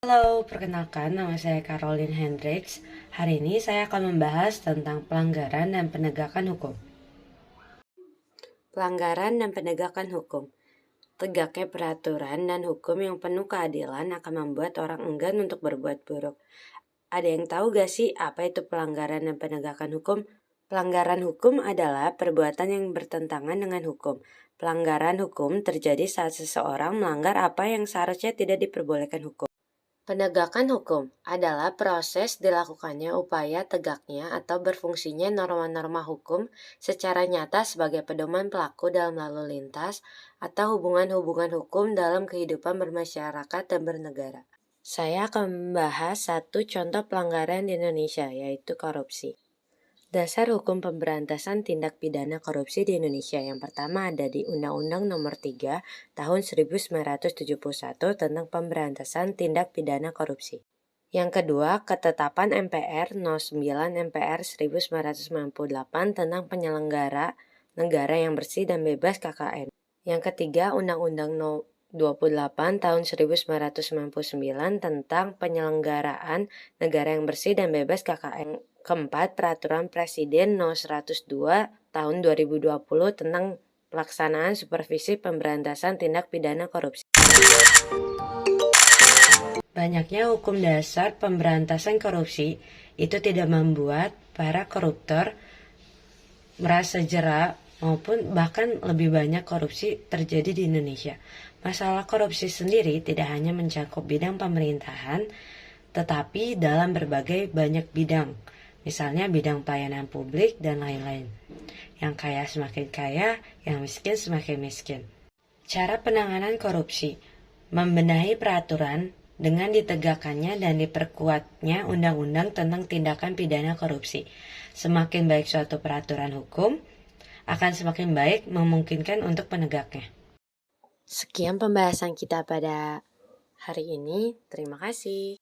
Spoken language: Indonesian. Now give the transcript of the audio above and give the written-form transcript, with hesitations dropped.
Halo, perkenalkan nama saya Caroline Hendricks. Hari ini saya akan membahas tentang pelanggaran dan penegakan hukum. Pelanggaran dan penegakan hukum. Tegaknya peraturan dan hukum yang penuh keadilan akan membuat orang enggan untuk berbuat buruk. Ada yang tahu gak sih apa itu pelanggaran dan penegakan hukum? Pelanggaran hukum adalah perbuatan yang bertentangan dengan hukum. Pelanggaran hukum terjadi saat seseorang melanggar apa yang seharusnya tidak diperbolehkan hukum. Penegakan hukum adalah proses dilakukannya upaya tegaknya atau berfungsinya norma-norma hukum secara nyata sebagai pedoman pelaku dalam lalu lintas atau hubungan-hubungan hukum dalam kehidupan bermasyarakat dan bernegara. Saya akan membahas satu contoh pelanggaran di Indonesia, yaitu korupsi. Dasar hukum pemberantasan tindak pidana korupsi di Indonesia yang pertama ada di Undang-Undang Nomor 3 Tahun 1971 tentang pemberantasan tindak pidana korupsi. Yang kedua, Ketetapan MPR 09 MPR 1998 tentang penyelenggara negara yang bersih dan bebas KKN. Yang ketiga, Undang-Undang 28 tahun 1999 tentang penyelenggaraan negara yang bersih dan bebas KKN. Keempat, Peraturan Presiden No. 102 tahun 2020 tentang pelaksanaan supervisi pemberantasan tindak pidana korupsi. Banyaknya hukum dasar pemberantasan korupsi itu tidak membuat para koruptor merasa jera maupun bahkan lebih banyak korupsi terjadi di Indonesia. Masalah korupsi sendiri tidak hanya mencakup bidang pemerintahan, tetapi dalam berbagai banyak bidang. Misalnya bidang pelayanan publik dan lain-lain. Yang kaya semakin kaya, yang miskin semakin miskin. Cara penanganan korupsi, membenahi peraturan dengan ditegakkannya dan diperkuatnya undang-undang tentang tindakan pidana korupsi. Semakin baik suatu peraturan hukum, akan semakin baik memungkinkan untuk penegaknya. Sekian pembahasan kita pada hari ini. Terima kasih.